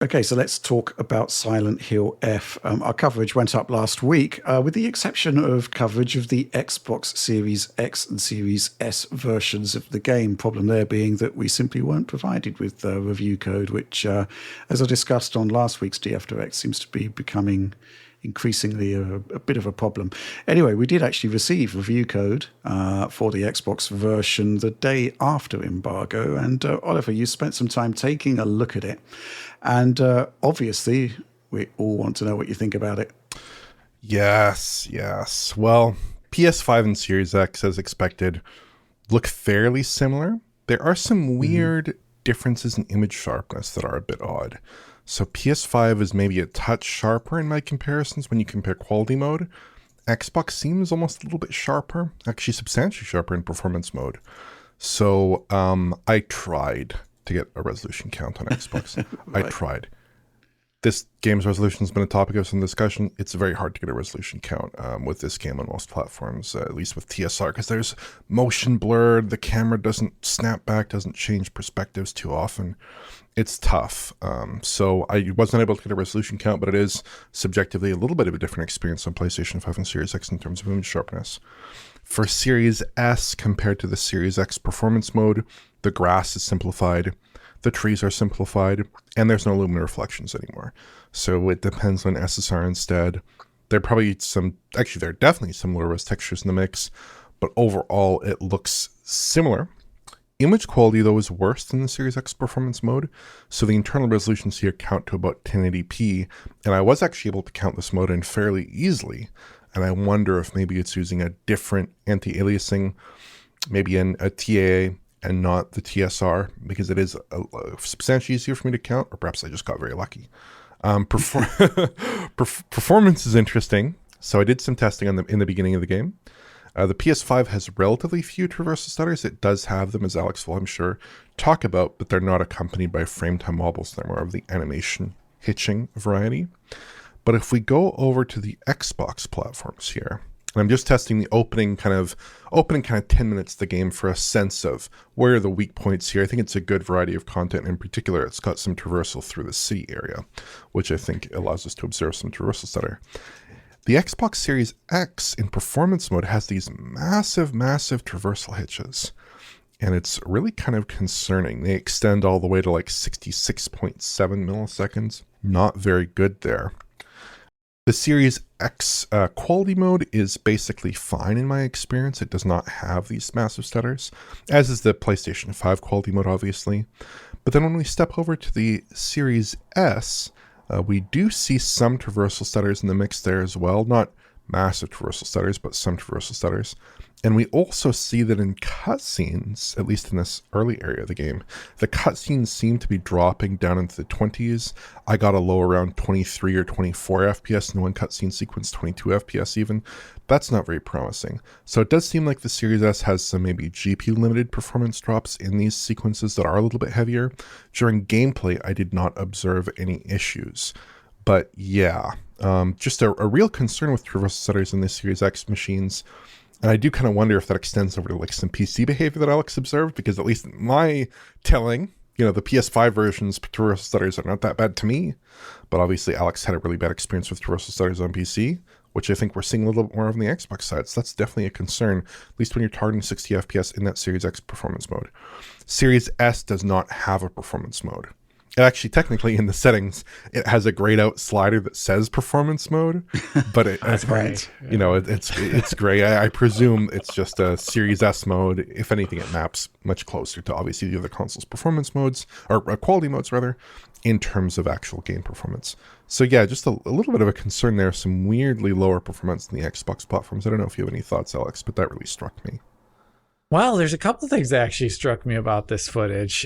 Okay, so let's talk about Silent Hill F. Our coverage went up last week, with the exception of coverage of the Xbox Series X and Series S versions of the game. Problem there being that we simply weren't provided with review code, which, as I discussed on last week's DF Direct, seems to be becoming increasingly a bit of a problem. Anyway, we did actually receive review code for the Xbox version the day after embargo, and Oliver, you spent some time taking a look at it, and obviously we all want to know what you think about it. Yes. Well, PS5 and Series X, as expected, look fairly similar. There are some weird differences in image sharpness that are a bit odd. So PS5 is maybe a touch sharper in my comparisons when you compare quality mode. Xbox seems almost a little bit sharper, actually substantially sharper in performance mode. So I tried to get a resolution count on Xbox. Right. I tried. This game's resolution has been a topic of some discussion. It's very hard to get a resolution count with this game on most platforms, at least with TSR, because there's motion blur, the camera doesn't snap back, doesn't change perspectives too often. It's tough. So I wasn't able to get a resolution count, but it is subjectively a little bit of a different experience on PlayStation 5 and Series X in terms of image sharpness. For Series S compared to the Series X performance mode, the grass is simplified, the trees are simplified, and there's no luminous reflections anymore. So it depends on SSR instead. There are definitely some low-res textures in the mix, but overall it looks similar. Image quality, though, is worse than the Series X performance mode, so the internal resolutions here count to about 1080p, and I was actually able to count this mode in fairly easily, and I wonder if maybe it's using a different anti-aliasing, maybe in a TAA, and not the TSR, because it is substantially easier for me to count, or perhaps I just got very lucky. Performance is interesting. So I did some testing on them in the beginning of the game. The PS5 has relatively few traversal stutters. It does have them, as Alex will, I'm sure, talk about, but they're not accompanied by frame time wobbles. They're more of the animation hitching variety. But if we go over to the Xbox platforms here, and I'm just testing the opening kind of 10 minutes of the game for a sense of where are the weak points here. I think it's a good variety of content. In particular, it's got some traversal through the city area, which I think allows us to observe some traversal stutter. The Xbox Series X in performance mode has these massive traversal hitches, and it's really kind of concerning. They extend all the way to like 66.7 milliseconds. Not very good there. The Series X quality mode is basically fine in my experience. It does not have these massive stutters, as is the PlayStation 5 quality mode, obviously. But then when we step over to the Series S, we do see some traversal stutters in the mix there as well. Not massive traversal stutters, but some traversal stutters. And we also see that in cutscenes, at least in this early area of the game, the cutscenes seem to be dropping down into the 20s. I got a low around 23 or 24 FPS in one cutscene sequence, 22 FPS even. That's not very promising. So it does seem like the Series S has some maybe GPU limited performance drops in these sequences that are a little bit heavier. During gameplay, I did not observe any issues. But yeah, just a real concern with traversal stutters in the Series X machines. And I do kind of wonder if that extends over to like some PC behavior that Alex observed, because at least in my telling, the PS5 version's traversal stutters are not that bad to me. But obviously Alex had a really bad experience with traversal stutters on PC, which I think we're seeing a little bit more of on the Xbox side. So that's definitely a concern, at least when you're targeting 60 FPS in that Series X performance mode. Series S does not have a performance mode. It actually, technically, in the settings, it has a grayed out slider that says performance mode, but That's right. it's gray. I presume it's just a Series S mode. If anything, it maps much closer to obviously the other console's performance modes, or quality modes rather, in terms of actual game performance. So yeah, just a little bit of a concern there. Some weirdly lower performance in the Xbox platforms. I don't know if you have any thoughts, Alex, but that really struck me. Well, there's a couple of things that actually struck me about this footage.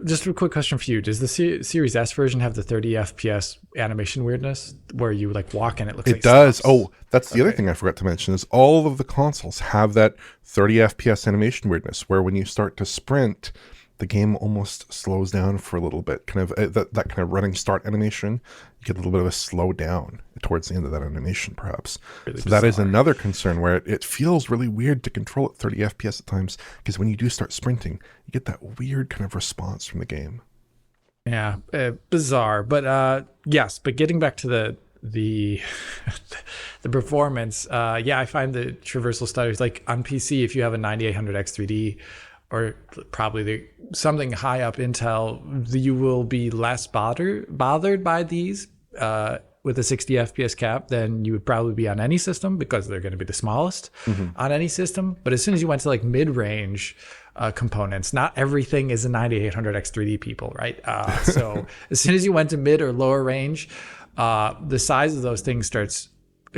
Just a quick question for you. Does the Series S version have the 30 FPS animation weirdness where you like walk and it looks like it does. stops? Oh, that's the other thing I forgot to mention is all of the consoles have that 30 FPS animation weirdness where when you start to sprint, the game almost slows down for a little bit. Kind of that kind of running start animation. You get a little bit of a slow down towards the end of that animation, perhaps. Really so that is bizarre. another concern where it feels really weird to control at 30 FPS at times, because when you do start sprinting, you get that weird kind of response from the game. Yeah, bizarre, but yes. But getting back to the the performance, yeah, I find the traversal stutters like on PC. If you have a 9800X 3D or probably something high up Intel, you will be less bothered by these with a 60 FPS cap than you would probably be on any system, because they're going to be the smallest on any system. But as soon as you went to like mid-range components, not everything is a 9800X 3D, people, right? So as soon as you went to mid or lower range, the size of those things starts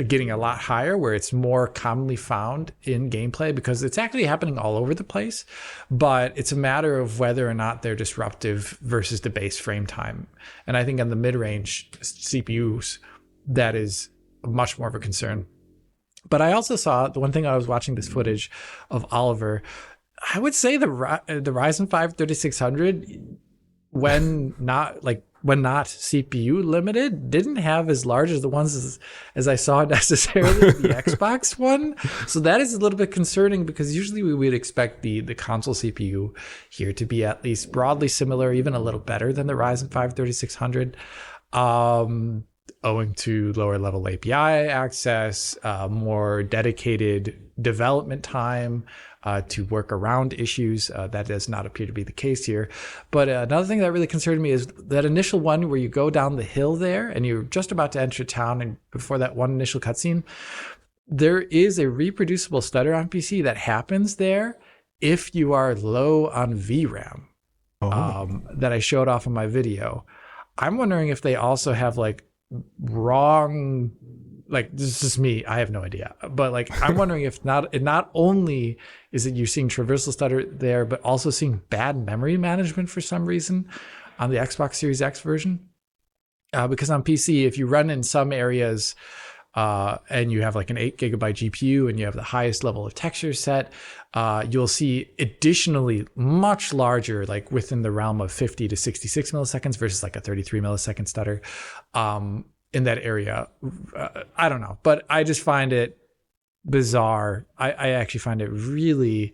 getting a lot higher, where it's more commonly found in gameplay, because it's actually happening all over the place. But it's a matter of whether or not they're disruptive versus the base frame time. And I think on the mid-range CPUs, that is much more of a concern. But I also saw, the one thing I was watching this footage of Oliver, I would say the Ryzen 5 3600, when not CPU limited, didn't have as large as the ones as I saw necessarily the Xbox one. So that is a little bit concerning, because usually we would expect the console CPU here to be at least broadly similar, even a little better than the Ryzen 5 3600, owing to lower level API access, more dedicated development time, to work around issues. That does not appear to be the case here. But another thing that really concerned me is that initial one where you go down the hill there and you're just about to enter town, and before that one initial cutscene, there is a reproducible stutter on PC that happens there if you are low on VRAM, that I showed off in my video. I'm wondering if they also have like wrong, like, this is just me, I have no idea, but like I'm wondering if not only is it you're seeing traversal stutter there, but also seeing bad memory management for some reason on the Xbox Series X version, because on PC, if you run in some areas and you have like an 8 gigabyte GPU and you have the highest level of texture set, you'll see additionally much larger, like within the realm of 50 to 66 milliseconds versus like a 33 millisecond stutter in that area. I don't know, but I just find it bizarre. I actually find it really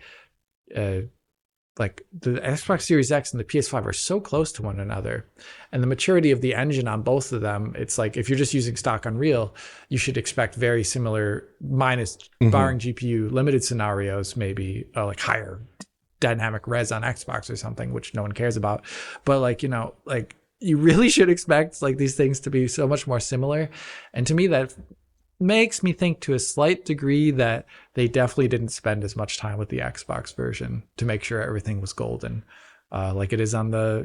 like the Xbox Series X and the PS5 are so close to one another, and the maturity of the engine on both of them, it's like if you're just using stock Unreal, you should expect very similar, minus barring GPU limited scenarios, maybe like higher dynamic res on Xbox or something, which no one cares about. But like, you know, like you really should expect like these things to be so much more similar. And to me, that makes me think to a slight degree that they definitely didn't spend as much time with the Xbox version to make sure everything was golden, like it is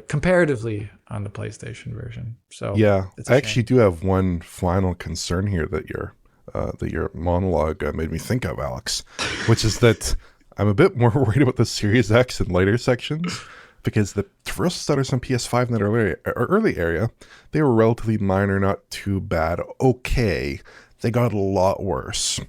comparatively on the PlayStation version. So yeah, I actually do have one final concern here that your monologue made me think of, Alex, which is that I'm a bit more worried about the Series X and later sections, because the traversal stutters on PS5 in that early area, they were relatively minor, not too bad. Okay, they got a lot worse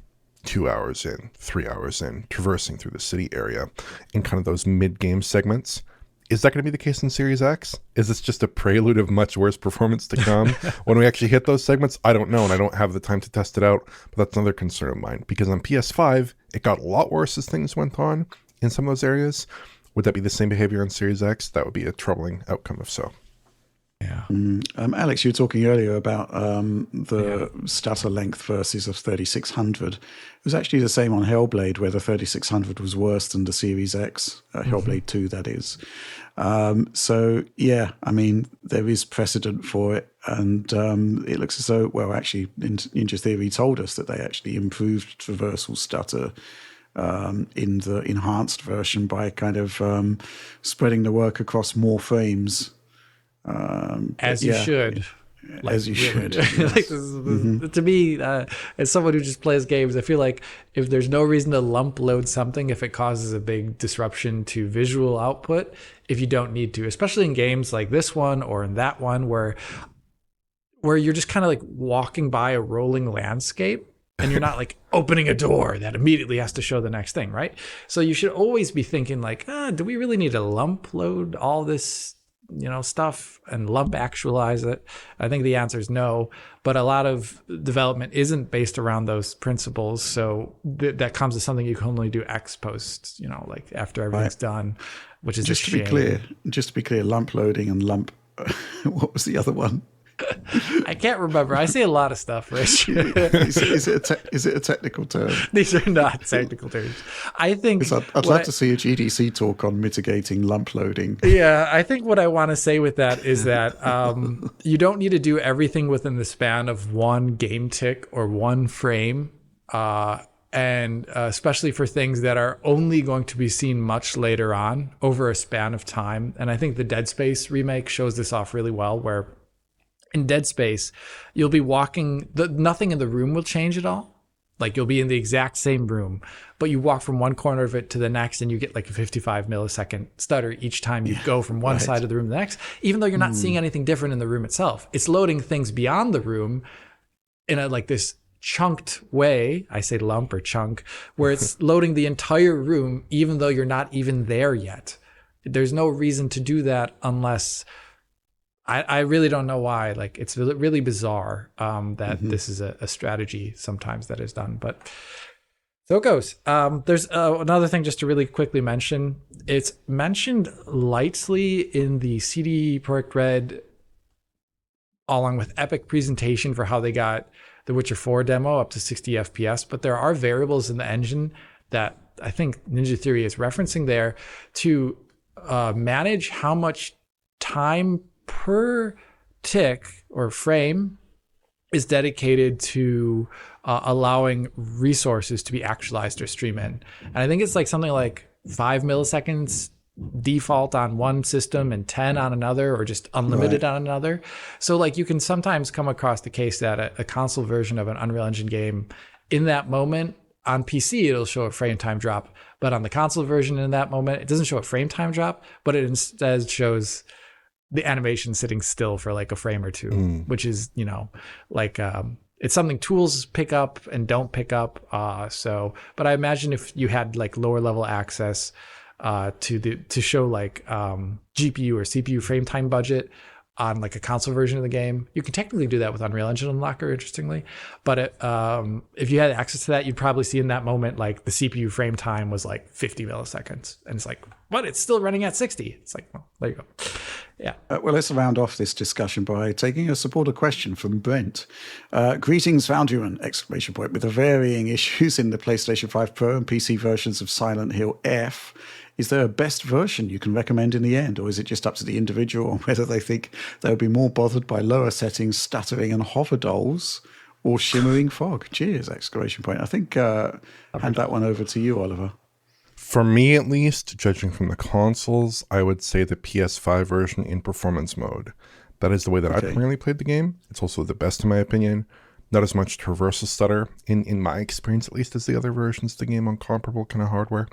2 hours in, 3 hours in, traversing through the city area in kind of those mid-game segments. Is that going to be the case in Series X? Is this just a prelude of much worse performance to come when we actually hit those segments? I don't know, and I don't have the time to test it out, but that's another concern of mine, because on PS5, it got a lot worse as things went on in some of those areas. Would that be the same behavior on Series X? That would be a troubling outcome if so. Yeah. Alex, you were talking earlier about the stutter length versus a 3600. It was actually the same on Hellblade, where the 3600 was worse than the Series X, Hellblade 2, that is. So, yeah, I mean, there is precedent for it. And it looks as though, well, actually, Ninja Theory told us that they actually improved traversal stutter in the enhanced version by kind of spreading the work across more frames. As you should. Like, as you should. Yes. Like this is, to me, as someone who just plays games, I feel like if there's no reason to lump load something if it causes a big disruption to visual output, if you don't need to, especially in games like this one or in that one where you're just kind of like walking by a rolling landscape and you're not like opening a door that immediately has to show the next thing, right? So you should always be thinking like, do we really need to lump load all this stuff and lump actualize it? I think the answer is no, but a lot of development isn't based around those principles. So that comes to something you can only do ex post, like after everything's done, which is just to be clear, lump loading and lump what was the other one? I can't remember. I say a lot of stuff, Rich. Is it a technical term? These are not technical terms. I think I'd love to see a GDC talk on mitigating lump loading. Yeah, I think what I want to say with that is that you don't need to do everything within the span of one game tick or one frame. And especially for things that are only going to be seen much later on over a span of time. And I think the Dead Space remake shows this off really well, where in Dead Space, you'll be walking, nothing in the room will change at all. Like you'll be in the exact same room, but you walk from one corner of it to the next and you get like a 55 millisecond stutter each time you go from one side of the room to the next, even though you're not seeing anything different in the room itself. It's loading things beyond the room in a like this chunked way. I say lump or chunk, where it's loading the entire room, even though you're not even there yet. There's no reason to do that unless I really don't know why. Like it's really bizarre that this is a strategy sometimes that is done, but so it goes. There's another thing just to really quickly mention. It's mentioned lightly in the CD Projekt Red, along with Epic presentation for how they got the Witcher 4 demo up to 60 FPS, but there are variables in the engine that I think Ninja Theory is referencing there to manage how much time per tick or frame is dedicated to allowing resources to be actualized or stream in. And I think it's like something like 5 milliseconds default on one system and 10 on another, or just unlimited on another. So like you can sometimes come across the case that a console version of an Unreal Engine game in that moment on PC, it'll show a frame time drop, but on the console version in that moment, it doesn't show a frame time drop, but it instead shows the animation sitting still for like a frame or two, which is, you know, like it's something tools pick up and don't pick up. But I imagine if you had like lower level access to show like GPU or CPU frame time budget on like a console version of the game, you can technically do that with Unreal Engine Unlocker, interestingly. But if you had access to that, you'd probably see in that moment like the CPU frame time was like 50 milliseconds, and it's like, what? It's still running at 60. It's like, well, there you go. Yeah. Well, let's round off this discussion by taking a supporter question from Brent. Greetings, Foundryman! Exclamation point. With the varying issues in the PlayStation 5 Pro and PC versions of Silent Hill F, is there a best version you can recommend in the end, or is it just up to the individual on whether they think they'll be more bothered by lower settings, stuttering and hover dolls, or shimmering fog? Cheers! Exclamation point. I think hand that one over to you, Oliver. For me, at least, judging from the consoles, I would say the PS5 version in performance mode. That is the way that I primarily played the game. It's also the best in my opinion. Not as much traversal stutter, in my experience at least, as the other versions of the game on comparable kind of hardware.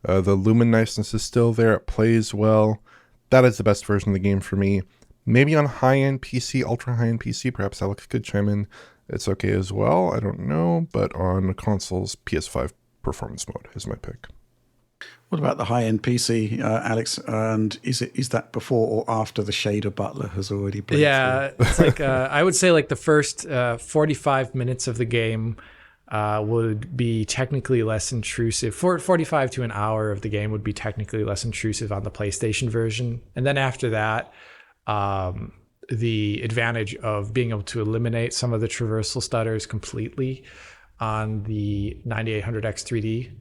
The lumen niceness is still there. It plays well. That is the best version of the game for me. Maybe on high-end PC, ultra high-end PC, perhaps Alex could chime in. It's okay as well. I don't know. But on consoles, PS5 performance mode is my pick. What about the high-end PC, Alex? And is that before or after the shader butler has already played? Yeah, it's like I would say like the first 45 minutes of the game would be technically less intrusive. 45 to an hour of the game would be technically less intrusive on the PlayStation version. And then after that, the advantage of being able to eliminate some of the traversal stutters completely on the 9800X 3D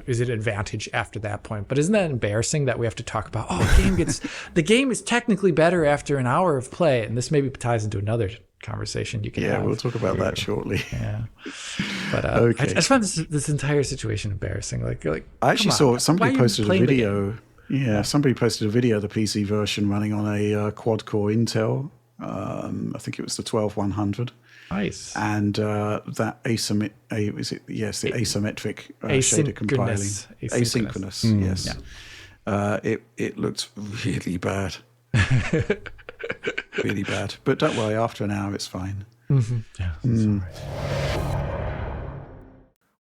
is an advantage after that point. But isn't that embarrassing that we have to talk about, the game is technically better after an hour of play? And this maybe ties into another conversation you can have. Yeah, we'll talk about that shortly. Yeah. But I just find this entire situation embarrassing. Like I actually saw somebody posted a video. Yeah, somebody posted a video of the PC version running on a quad-core Intel. I think it was the 12100. Nice. And that asymmetric shader compiling. Asynchronous, yes. Yeah. It looked really bad. Really bad. But don't worry, after an hour, it's fine. Yeah, that's all right.